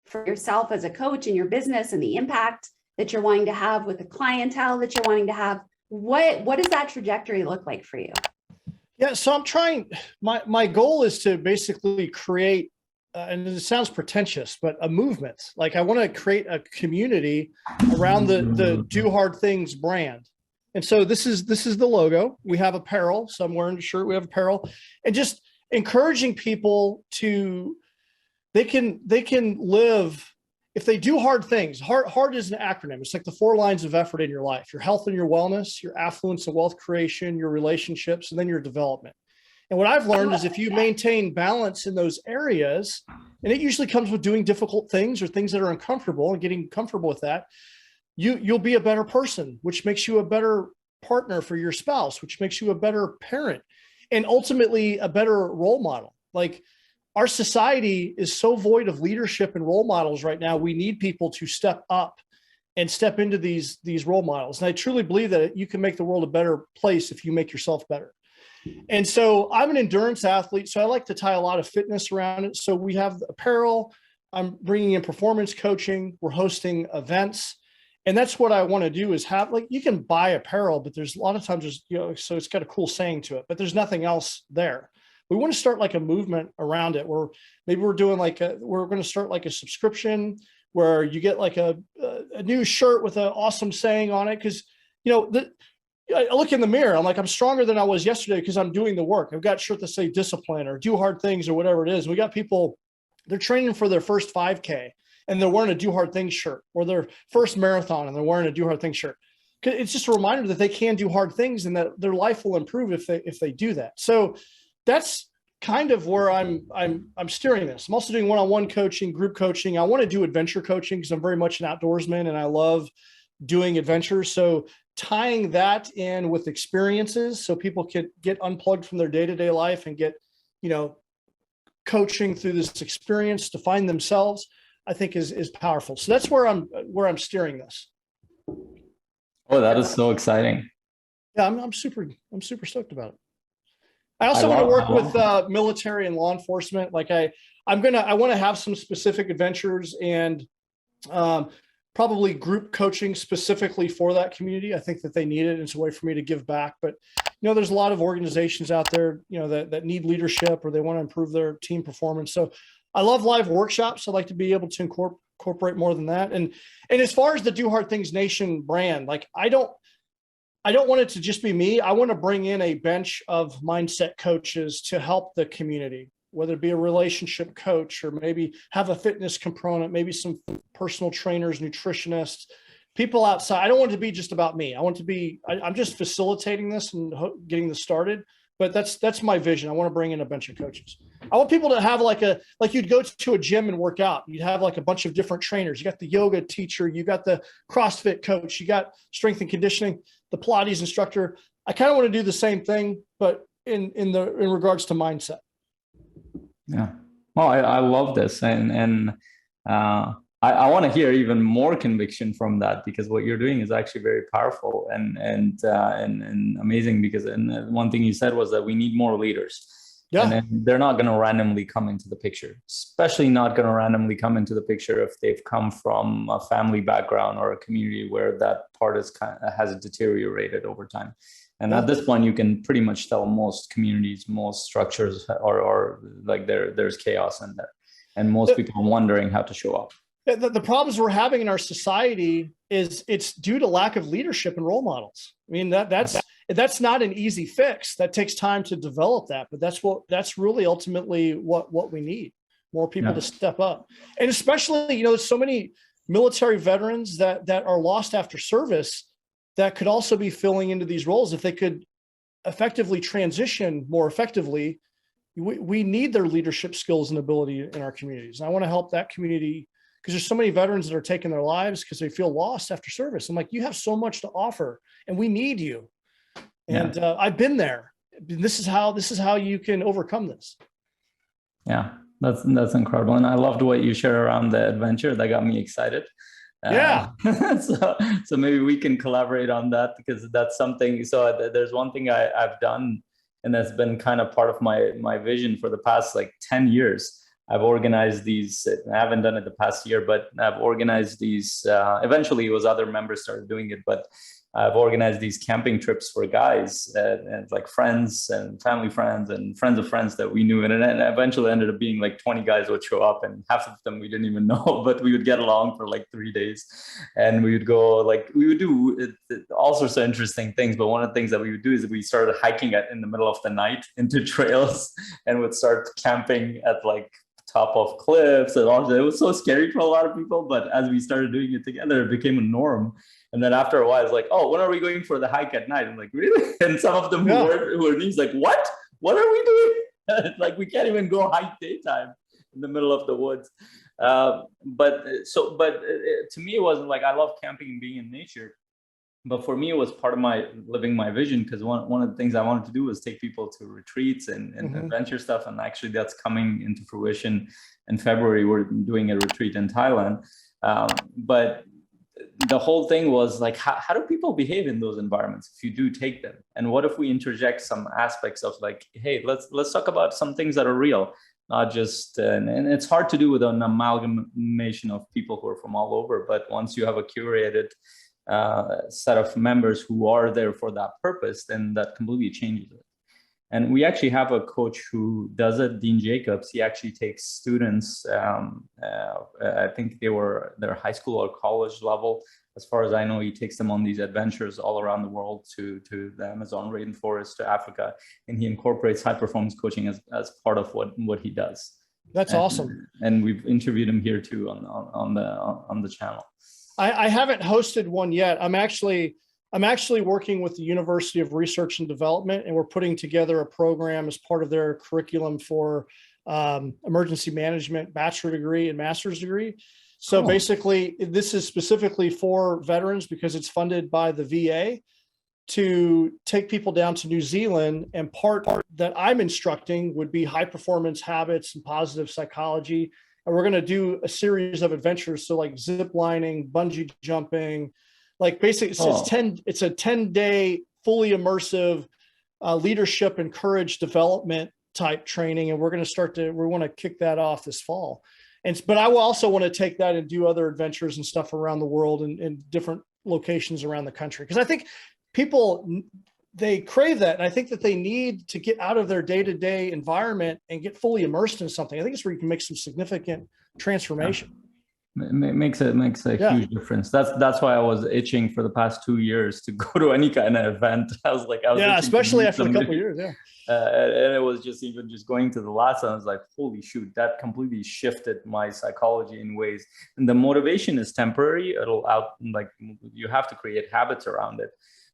for yourself as a coach in your business and the impact that you're wanting to have with the clientele that you're wanting to have? What does that trajectory look like for you? Yeah, so I'm trying, my goal is to basically create, and it sounds pretentious, but a movement. Like I want to create a community around the Do Hard Things brand. And so this is the logo. We have apparel. So I'm wearing a shirt, we have apparel, and just encouraging people to, they can live, if they do hard things. Hard is an acronym. It's like the 4 lines of effort in your life: your health and your wellness, your affluence and wealth creation, your relationships, and then your development. And what I've learned is if you maintain balance in those areas, and it usually comes with doing difficult things or things that are uncomfortable and getting comfortable with that, you'll be a better person, which makes you a better partner for your spouse, which makes you a better parent, and ultimately a better role model. Like, our society is so void of leadership and role models right now. We need people to step up and step into these role models. And I truly believe that you can make the world a better place if you make yourself better. And so I'm an endurance athlete, so I like to tie a lot of fitness around it. So we have apparel, I'm bringing in performance coaching, we're hosting events. And that's what I want to do, is have, like, you can buy apparel, but there's a lot of times there's, so it's got a cool saying to it, but there's nothing else there. We want to start like a movement around it, where maybe we're doing like we're going to start like a subscription where you get like a new shirt with an awesome saying on it. Cause I look in the mirror, I'm like, I'm stronger than I was yesterday because I'm doing the work. I've got shirts that say discipline or do hard things or whatever it is. We got people, they're training for their first 5K and they're wearing a do hard things shirt, or their first marathon and they're wearing a do hard things shirt. It's just a reminder that they can do hard things and that their life will improve if they do that. So that's kind of where I'm steering this. I'm also doing one-on-one coaching, group coaching. I want to do adventure coaching because I'm very much an outdoorsman and I love doing adventures. So tying that in with experiences so people can get unplugged from their day-to-day life and get, coaching through this experience to find themselves, I think is powerful. So that's where I'm steering this. Oh, that is so exciting. Yeah, I'm super stoked about it. I also want to work with military and law enforcement. Like I want to have some specific adventures and probably group coaching specifically for that community. I think that they need it. It's a way for me to give back. But there's a lot of organizations out there, that need leadership or they want to improve their team performance. So I love live workshops. I'd like to be able to incorporate more than that. And as far as the Do Hard Things Nation brand, like I don't want it to just be me. I want to bring in a bench of mindset coaches to help the community, whether it be a relationship coach or maybe have a fitness component, maybe some personal trainers, nutritionists, people outside. I don't want it to be just about me. I want it to be, I'm just facilitating this and getting this started, but that's my vision. I want to bring in a bunch of coaches. I want people to have like you'd go to a gym and work out. You'd have like a bunch of different trainers. You got the yoga teacher, you got the CrossFit coach, you got strength and conditioning, the Pilates instructor. I kind of want to do the same thing, but in regards to mindset. Yeah. Well, I love this. And I want to hear even more conviction from that, because what you're doing is actually very powerful and amazing. Because one thing you said was that we need more leaders. Yeah. And then they're not going to randomly come into the picture, especially not going to randomly come into the picture if they've come from a family background or a community where that part has deteriorated over time. And at this point, you can pretty much tell most communities, most structures or like there's chaos in there. And most people are wondering how to show up. The problems we're having in our society is it's due to lack of leadership and role models. I mean, that's not an easy fix. That takes time to develop that, but that's really ultimately what we need. More people to step up. And especially, there's so many military veterans that are lost after service that could also be filling into these roles. If they could effectively transition more effectively, we need their leadership skills and ability in our communities. And I want to help that community, because there's so many veterans that are taking their lives because they feel lost after service. I'm like, you have so much to offer and we need you. And I've been there. This is how you can overcome this. Yeah, that's incredible. And I loved what you shared around the adventure. That got me excited. So maybe we can collaborate on that, because that's something. So there's one thing I've done, and that's been kind of part of my vision for the past like 10 years. I've organized these. I haven't done it the past year, but I've organized these. Eventually, it was other members started doing it, but I've organized these camping trips for guys and like friends and family friends and friends of friends that we knew. And it eventually ended up being like 20 guys would show up, and half of them we didn't even know, but we would get along for like 3 days. And we would go, like, we would do all sorts of interesting things. But one of the things that we would do is we started hiking in the middle of the night into trails and would start camping at like top of cliffs and all that. It was so scary for a lot of people, but as we started doing it together, it became a norm. And then after a while, it's like, oh, when are we going for the hike at night? I'm like, really? And some of them who were these like, what? What are we doing? Like, we can't even go hike daytime in the middle of the woods. But to me, it wasn't like, I love camping and being in nature. But for me, it was part of my living my vision, because one of the things I wanted to do was take people to retreats and adventure stuff. And actually, that's coming into fruition in February. We're doing a retreat in Thailand. But the whole thing was like, how do people behave in those environments if you do take them? And what if we interject some aspects of like, hey, let's talk about some things that are real, not just, and it's hard to do with an amalgamation of people who are from all over. But once you have a curated set of members who are there for that purpose, then that completely changes it. And we actually have a coach who does it, Dean Jacobs. He actually takes students, I think they're high school or college level. As far as I know, he takes them on these adventures all around the world, to the Amazon rainforest, to Africa, and he incorporates high performance coaching as part of what he does. That's awesome. And we've interviewed him here too on the channel. I haven't hosted one yet. I'm actually working with the University of Research and Development, and we're putting together a program as part of their curriculum for emergency management bachelor degree and master's degree. So basically, this is specifically for veterans because it's funded by the VA to take people down to New Zealand. And part that I'm instructing would be high performance habits and positive psychology. And we're going to do a series of adventures. So like zip lining, bungee jumping, like basically it's a 10-day fully immersive leadership and courage development type training. And we're going to we want to kick that off this fall. But I will also want to take that and do other adventures and stuff around the world and different locations around the country. Because I think people, they crave that. And I think that they need to get out of their day-to-day environment and get fully immersed in something. I think it's where you can make some significant transformation. It makes a huge difference. That's why I was itching for the past 2 years to go to any kind of event. I was especially after a couple of years. Yeah. And it was just going to the last one. I was like, holy shoot, that completely shifted my psychology in ways. And the motivation is temporary. You have to create habits around it.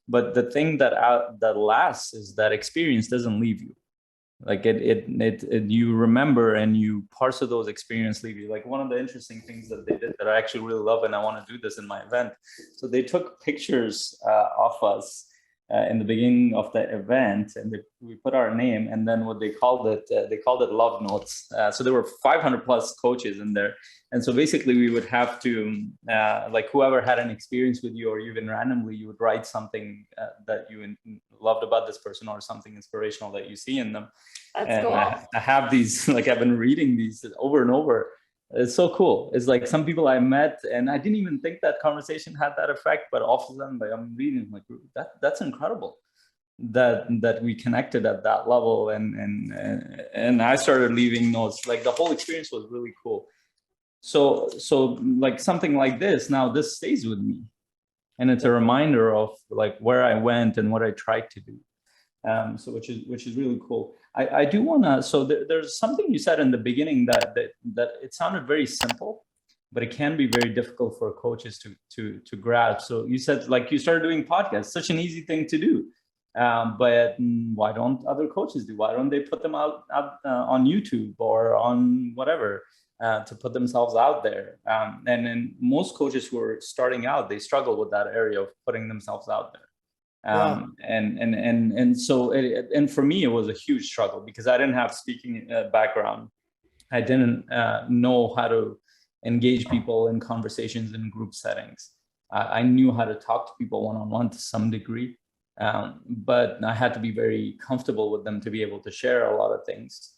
But the thing that lasts is that experience doesn't leave you. Like you remember and you parcel those experiences leave you. Like one of the interesting things that they did that I actually really love, and I want to do this in my event. So they took pictures of us in the beginning of the event, and we put our name, and then what they called it love notes. So there were 500 plus coaches in there. And so basically we would have to, like whoever had an experience with you, or even randomly, you would write something that you loved about this person, or something inspirational that you see in them. That's cool. I have these, like I've been reading these over and over. It's so cool. It's like some people I met and I didn't even think that conversation had that effect, but all of a sudden, like I'm reading, like that's incredible that we connected at that level. And I started leaving notes. Like the whole experience was really cool. So like something like this, now this stays with me, and it's a reminder of like where I went and what I tried to do. So which is really cool. I do want to, so there's something you said in the beginning that it sounded very simple, but it can be very difficult for coaches to grasp. So you said like you started doing podcasts, such an easy thing to do. But why don't other coaches do? Why don't they put them out on YouTube or on whatever to put themselves out there? And most coaches who are starting out, they struggle with that area of putting themselves out there. And so for me, it was a huge struggle because I didn't have speaking background. I didn't know how to engage people in conversations in group settings. I knew how to talk to people one-on-one to some degree, but I had to be very comfortable with them to be able to share a lot of things.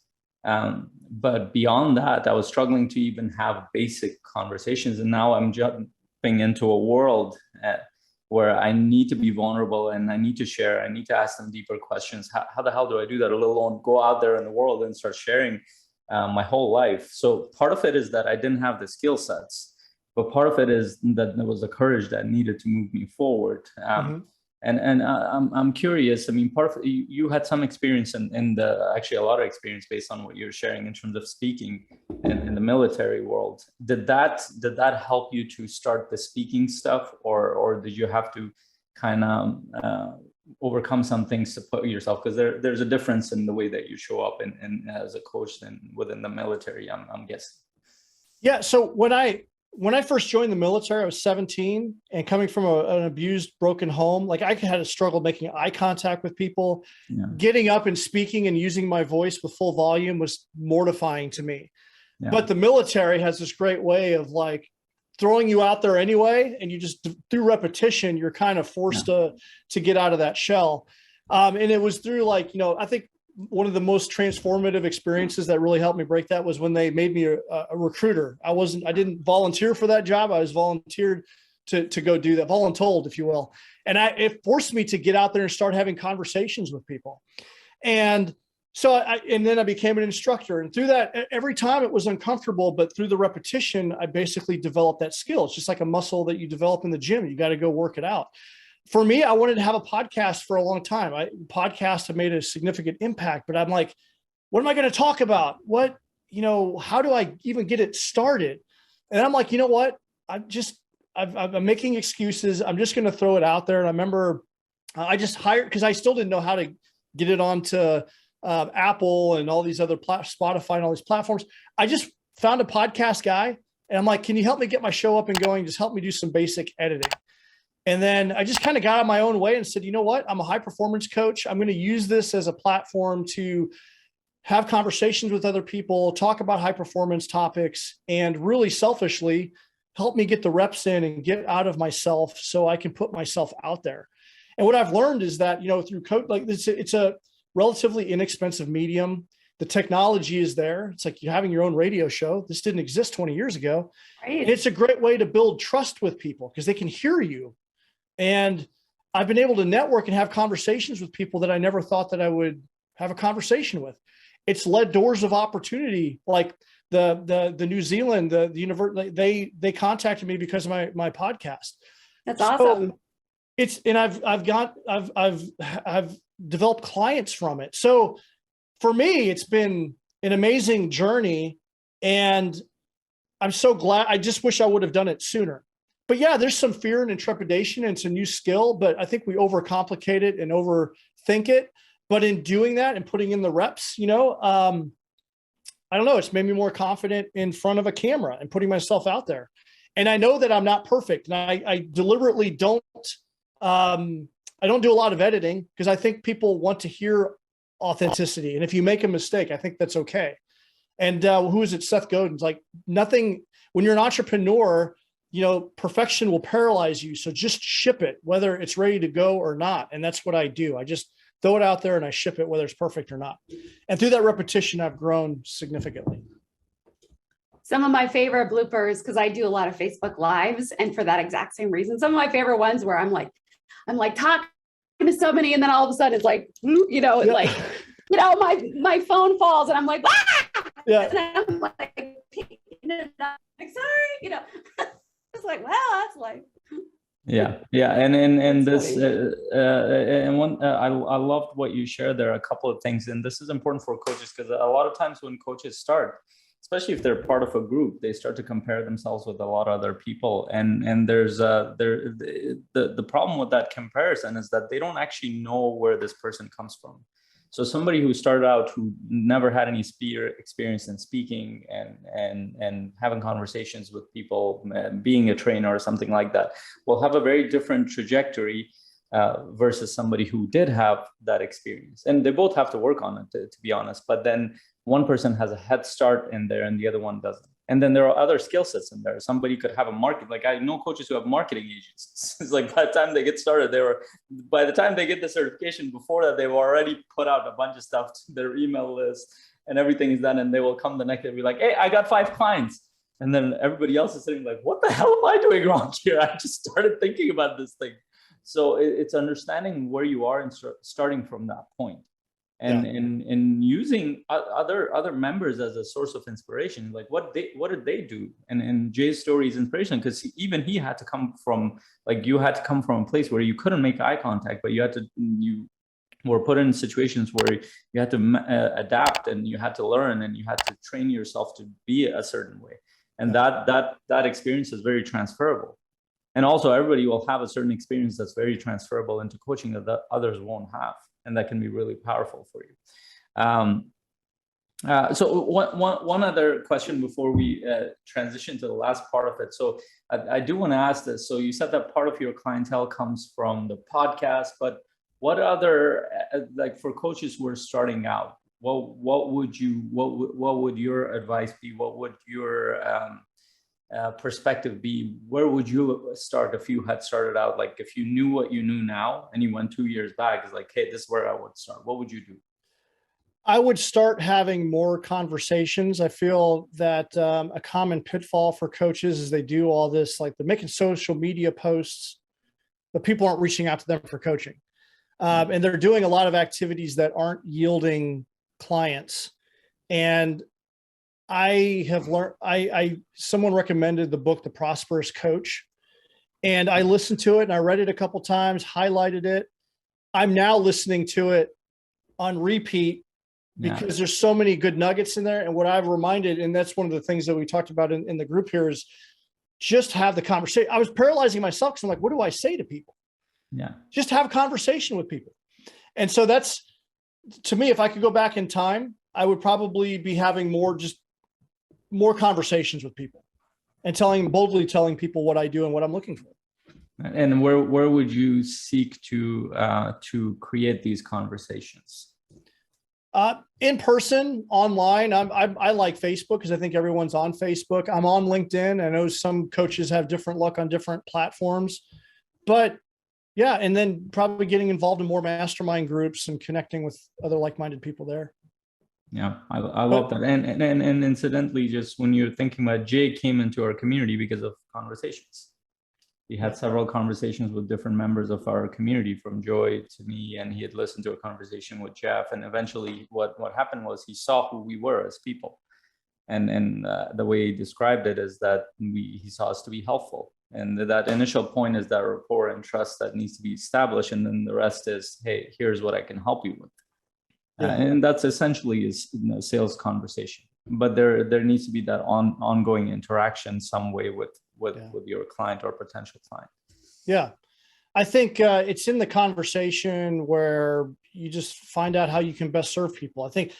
But beyond that, I was struggling to even have basic conversations. And now I'm jumping into a world where I need to be vulnerable and I need to share. I need to ask them deeper questions. How the hell do I do that? Let alone go out there in the world and start sharing my whole life. So part of it is that I didn't have the skill sets, but part of it is that there was the courage that needed to move me forward. And I'm curious. I mean, part of you had some experience in the actually a lot of experience based on what you're sharing in terms of speaking in the military world. Did that help you to start the speaking stuff, or did you have to kind of overcome some things to put yourself? Because there's a difference in the way that you show up in as a coach than within the military. I'm guessing. Yeah. So when I first joined the military, I was 17 and coming from an abused, broken home. Like I had a struggle making eye contact with people. Yeah. Getting up and speaking and using my voice with full volume was mortifying to me. Yeah. But the military has this great way of like throwing you out there anyway. And you just, through repetition, you're kind of forced to get out of that shell. And it was through like, I think one of the most transformative experiences that really helped me break that was when they made me a recruiter. I didn't volunteer for that job. I was volunteered to go do that, voluntold, if you will. And it forced me to get out there and start having conversations with people. And so then I became an instructor, and through that, every time it was uncomfortable, but through the repetition, I basically developed that skill. It's just like a muscle that you develop in the gym. You got to go work it out. For me, I wanted to have a podcast for a long time. Podcasts have made a significant impact, but I'm like, what am I going to talk about? How do I even get it started? And I'm like, you know what? I'm making excuses. I'm just going to throw it out there. And I remember I just hired, because I still didn't know how to get it onto Apple and all these other Spotify and all these platforms. I just found a podcast guy, and I'm like, can you help me get my show up and going? Just help me do some basic editing. And then I just kind of got out of my own way and said, you know what? I'm a high performance coach. I'm going to use this as a platform to have conversations with other people, talk about high performance topics, and really selfishly help me get the reps in and get out of myself so I can put myself out there. And what I've learned is that, through coach, like it's a relatively inexpensive medium. The technology is there. It's like you having your own radio show. This didn't exist 20 years ago. Right. And it's a great way to build trust with people because they can hear you. And I've been able to network and have conversations with people that I never thought that I would have a conversation with. It's led doors of opportunity. Like the New Zealand, the university, they contacted me because of my podcast. That's awesome. I've developed clients from it. So for me, it's been an amazing journey, and I'm so glad. I just wish I would have done it sooner. But yeah, there's some fear and trepidation, and it's a new skill, but I think we overcomplicate it and overthink it. But in doing that and putting in the reps, I don't know, it's made me more confident in front of a camera and putting myself out there. And I know that I'm not perfect. And I deliberately don't do a lot of editing because I think people want to hear authenticity. And if you make a mistake, I think that's okay. And who is it? Seth Godin's like, nothing, when you're an entrepreneur, perfection will paralyze you. So just ship it, whether it's ready to go or not. And that's what I do. I just throw it out there and I ship it, whether it's perfect or not. And through that repetition, I've grown significantly. Some of my favorite bloopers, because I do a lot of Facebook Lives, and for that exact same reason, some of my favorite ones where I'm like talking to somebody, and then all of a sudden it's like, my phone falls, and I'm like, ah! Yeah. And I'm like, sorry, it's like, well, that's like. Yeah, and That's this and one I loved what you shared there. A couple of things, and this is important for coaches because a lot of times when coaches start, especially if they're part of a group, they start to compare themselves with a lot of other people, and there's the problem with that comparison is that they don't actually know where this person comes from. So somebody who started out who never had any experience in speaking and having conversations with people, being a trainer or something like that, will have a very different trajectory versus somebody who did have that experience. And they both have to work on it, to be honest. But then one person has a head start in there and the other one doesn't. And then there are other skill sets in there. Somebody could have a market. Like I know coaches who have marketing agencies. It's like by the time they get started, by the time they get the certification, before that, they've already put out a bunch of stuff to their email list and everything is done, and they will come the next day and be like, hey, I got 5 clients. And then everybody else is sitting like, what the hell am I doing wrong here? I just started thinking about this thing. So it's understanding where you are and starting from that point. And using other members as a source of inspiration, like what did they do? And Jay's story is inspiration because he had to come from, like, you had to come from a place where you couldn't make eye contact, but you were put in situations where you had to adapt, and you had to learn, and you had to train yourself to be a certain way. And that experience is very transferable. And also everybody will have a certain experience that's very transferable into coaching that others won't have. And that can be really powerful for you. So one other question before we transition to the last part of it. So I do want to ask this. So you said that part of your clientele comes from the podcast, but what other, like for coaches who are starting out, what would your advice be? What would your perspective be? Where would you start if you had started out? Like if you knew what you knew now and you went 2 years back, it's like, hey, this is where I would start. What would you do? I would start having more conversations. I feel that a common pitfall for coaches is they do all this, like they're making social media posts, but people aren't reaching out to them for coaching. And they're doing a lot of activities that aren't yielding clients. And I have learned, someone recommended the book, The Prosperous Coach, and I listened to it and I read it a couple of times, highlighted it. I'm now listening to it on repeat because there's so many good nuggets in there. And what I've reminded, and that's one of the things that we talked about in the group here, is just have the conversation. I was paralyzing myself because I'm like, what do I say to people? Yeah. Just have a conversation with people. And so that's, to me, if I could go back in time, I would probably be having more conversations with people and boldly telling people what I do and what I'm looking for. And where would you seek to create these conversations? In person, online. I like Facebook because I think everyone's on Facebook. I'm on LinkedIn. I know some coaches have different luck on different platforms, but yeah. And then probably getting involved in more mastermind groups and connecting with other like-minded people there. Yeah, I love that. And incidentally, just when you're thinking about, Jay came into our community because of conversations. He had several conversations with different members of our community, from Joy to me, and he had listened to a conversation with Jeff. And eventually what happened was he saw who we were as people. And the way he described it is that he saw us to be helpful. And that initial point is that rapport and trust that needs to be established. And then the rest is, hey, here's what I can help you with. And that's essentially a sales conversation. But there needs to be that ongoing interaction some way with your client or potential client. Yeah. I think it's in the conversation where you just find out how you can best serve people. I think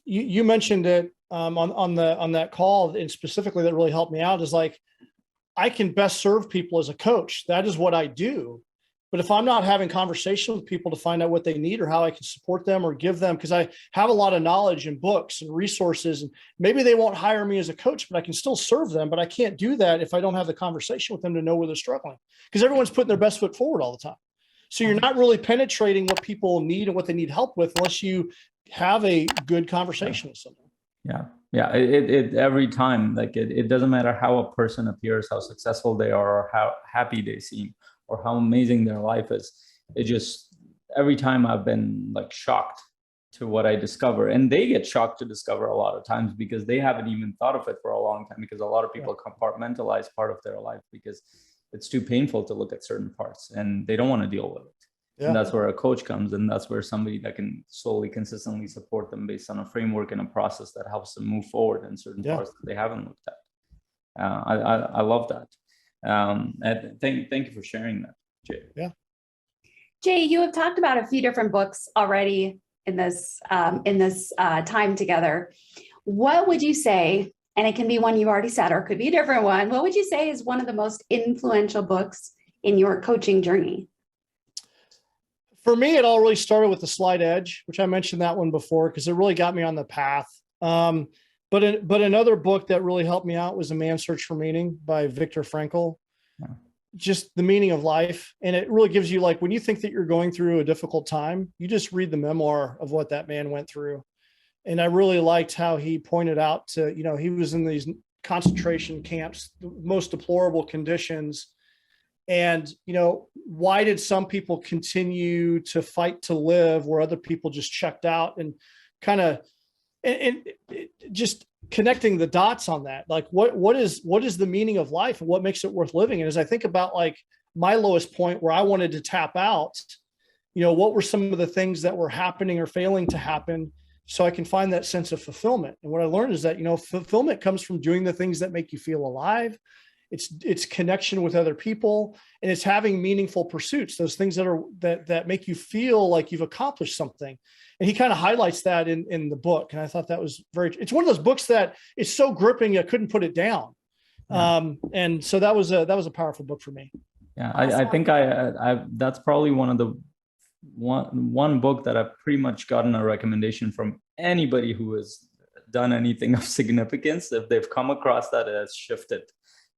you mentioned it on that call, and specifically that really helped me out, is like, I can best serve people as a coach. That is what I do. But if I'm not having conversation with people to find out what they need or how I can support them or give them, because I have a lot of knowledge and books and resources, and maybe they won't hire me as a coach, but I can still serve them. But I can't do that if I don't have the conversation with them to know where they're struggling, because everyone's putting their best foot forward all the time. So you're not really penetrating what people need and what they need help with unless you have a good conversation with someone. Yeah. It every time, like it doesn't matter how a person appears, how successful they are, or how happy they seem, or how amazing their life is. It just, every time I've been like shocked to what I discover, and they get shocked to discover a lot of times because they haven't even thought of it for a long time, because a lot of people compartmentalize part of their life because it's too painful to look at certain parts and they don't want to deal with it. And that's where a coach comes, and that's where somebody that can slowly, consistently support them based on a framework and a process that helps them move forward in certain parts that they haven't looked at. I love that. And thank you for sharing that, Jay. Yeah. Jay, you have talked about a few different books already in this time together. What would you say, and it can be one you've already said, or it could be a different one, what would you say is one of the most influential books in your coaching journey? For me, it all really started with The Slight Edge, which I mentioned that one before, because it really got me on the path. But another book that really helped me out was A Man's Search for Meaning by Viktor Frankl. Just the meaning of life. And it really gives you, like, when you think that you're going through a difficult time, you just read the memoir of what that man went through. And I really liked how he pointed out to, he was in these concentration camps, the most deplorable conditions. And, why did some people continue to fight to live where other people just checked out, and kind of, and just connecting the dots on that? Like, what is the meaning of life and what makes it worth living? And as I think about like my lowest point where I wanted to tap out, what were some of the things that were happening or failing to happen so I can find that sense of fulfillment? And what I learned is that, fulfillment comes from doing the things that make you feel alive. It's connection with other people, and it's having meaningful pursuits, those things that make you feel like you've accomplished something. And he kind of highlights that in the book. And I thought that was it's one of those books that is so gripping, I couldn't put it down. Yeah. And so that was a powerful book for me. Yeah. I think I that's probably one of the one book that I've pretty much gotten a recommendation from anybody who has done anything of significance. If they've come across that, it has shifted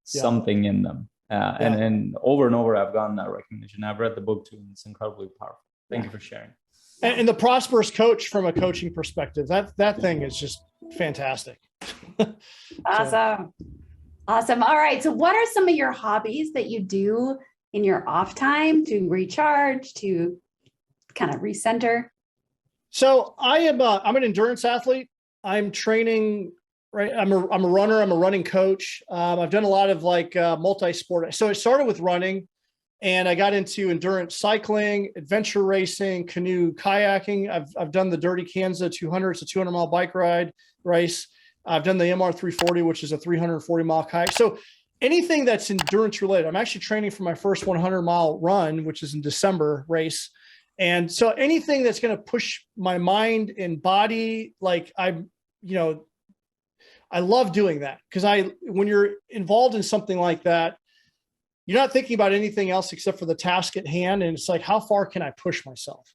something in them. And over I've gotten that recommendation. I've read the book too, and it's incredibly powerful. Thank you for sharing. And the Prosperous Coach, from a coaching perspective, that thing is just fantastic. Awesome. Awesome. All right. So what are some of your hobbies that you do in your off time to recharge, to kind of recenter? So I'm an endurance athlete. I'm training, right? I'm a runner. I'm a running coach. I've done a lot of like multi-sport. So it started with running, and I got into endurance cycling, adventure racing, canoe kayaking. I've done the Dirty Kansas 200. It's a 200-mile bike ride race. I've done the MR 340, which is a 340-mile kayak. So anything that's endurance related. I'm actually training for my first 100-mile run, which is in December race. And so anything that's going to push my mind and body, like I love doing that, because when you're involved in something like that, you're not thinking about anything else except for the task at hand. And it's like, how far can I push myself?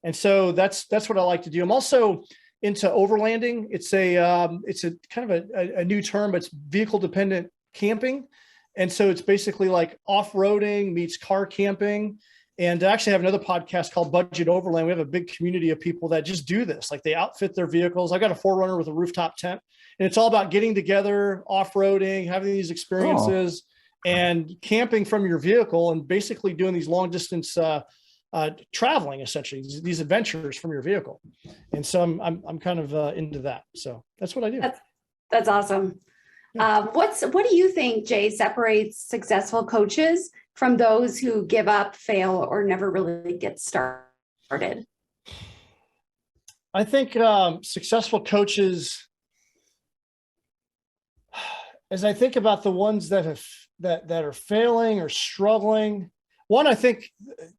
And so that's what I like to do. I'm also into overlanding. It's a kind of a new term, but it's vehicle dependent camping. And so it's basically like off-roading meets car camping. And I actually have another podcast called Budget Overland. We have a big community of people that just do this. Like, they outfit their vehicles. I got a 4Runner with a rooftop tent, and it's all about getting together, off-roading, having these experiences, and camping from your vehicle, and basically doing these long distance traveling, essentially these adventures from your vehicle. And so I'm kind of into that. So that's what I do. That's awesome. Yeah. What do you think, Jay, separates successful coaches from those who give up, fail, or never really get started? I think successful coaches, as I think about the ones that are failing or struggling, one, I think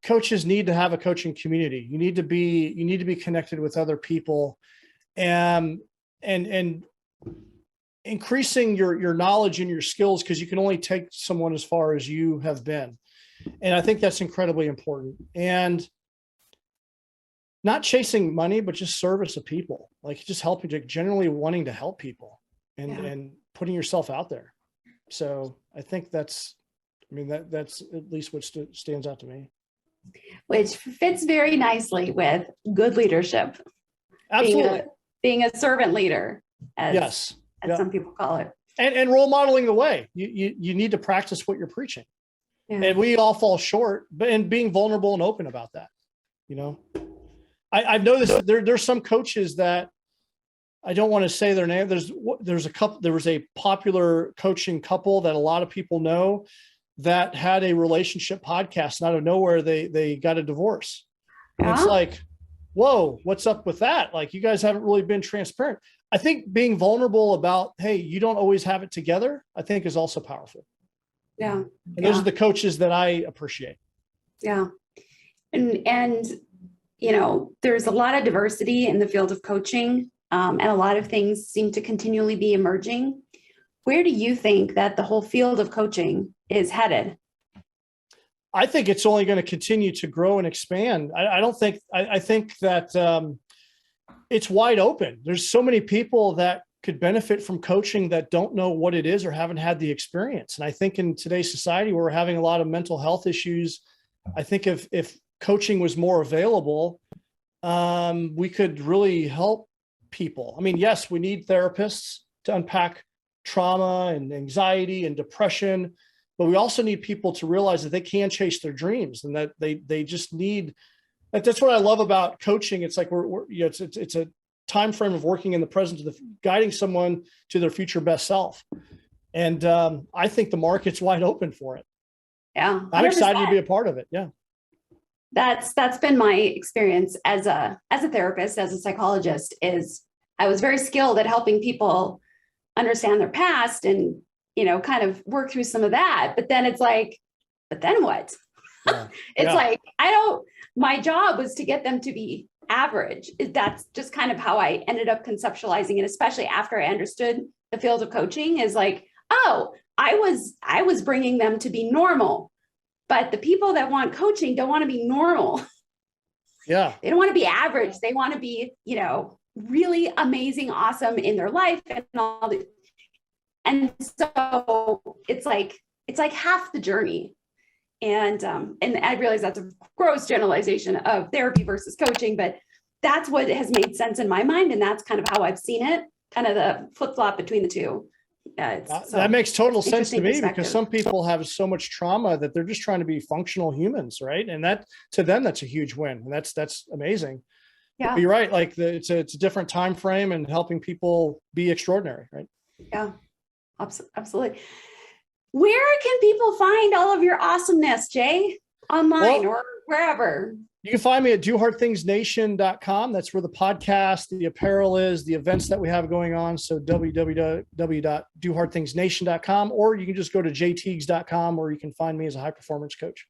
coaches need to have a coaching community. You need to be connected with other people, and increasing your knowledge and your skills, because you can only take someone as far as you have been. And I think that's incredibly important. And not chasing money, but just service of people, like just helping, generally wanting to help people and putting yourself out there. So I think that's at least what stands out to me. Which fits very nicely with good leadership. Absolutely. Being a servant leader, as some people call it. And role modeling the way. You need to practice what you're preaching. Yeah. And we all fall short, and being vulnerable and open about that. I've noticed there's some coaches that, I don't want to say their name. There was a popular coaching couple that a lot of people know that had a relationship podcast, and out of nowhere they got a divorce. And it's like, whoa, what's up with that? Like, you guys haven't really been transparent. I think being vulnerable about, hey, you don't always have it together, I think is also powerful. Yeah. And those are the coaches that I appreciate. Yeah. And there's a lot of diversity in the field of coaching, and a lot of things seem to continually be emerging. Where do you think that the whole field of coaching is headed? I think it's only going to continue to grow and expand. I think that it's wide open. There's so many people that could benefit from coaching that don't know what it is or haven't had the experience. And I think in today's society, where we're having a lot of mental health issues, I think if coaching was more available, we could really help people. I mean, yes, we need therapists to unpack trauma and anxiety and depression, but we also need people to realize that they can chase their dreams and that they just need, like, that's what I love about coaching. It's like we're you know, it's a time frame of working in the present, to guiding someone to their future best self. And I think the market's wide open for it. Yeah. I'm excited 100%. to be a part of it. Yeah. That's been my experience as a therapist, as a psychologist. Is I was very skilled at helping people understand their past and, you know, kind of work through some of that. But then it's like, but then what? Yeah. It's Yeah. like, my job was to get them to be average. That's just kind of how I ended up conceptualizing it, especially after I understood the field of coaching, is like, oh, I was bringing them to be normal, but the people that want coaching don't want to be normal. Yeah. They don't want to be average. They want to be, you know, really amazing, awesome in their life and all the, and so it's like half the journey. And I realize that's a gross generalization of therapy versus coaching, but that's what has made sense in my mind. And that's kind of how I've seen it, kind of the flip-flop between the two. That makes total sense to interesting me, because perspective. some people have so much trauma that they're just trying to be functional humans, right? And that, to them, that's a huge win. And that's amazing. Yeah. But you're right. Like it's a different time frame and helping people be extraordinary, right? Yeah, absolutely. Where can people find all of your awesomeness, Jay? Online or wherever? You can find me at dohardthingsnation.com. That's where the podcast, the apparel is, the events that we have going on. So www.dohardthingsnation.com, or you can just go to jteagues.com, where you can find me as a high performance coach.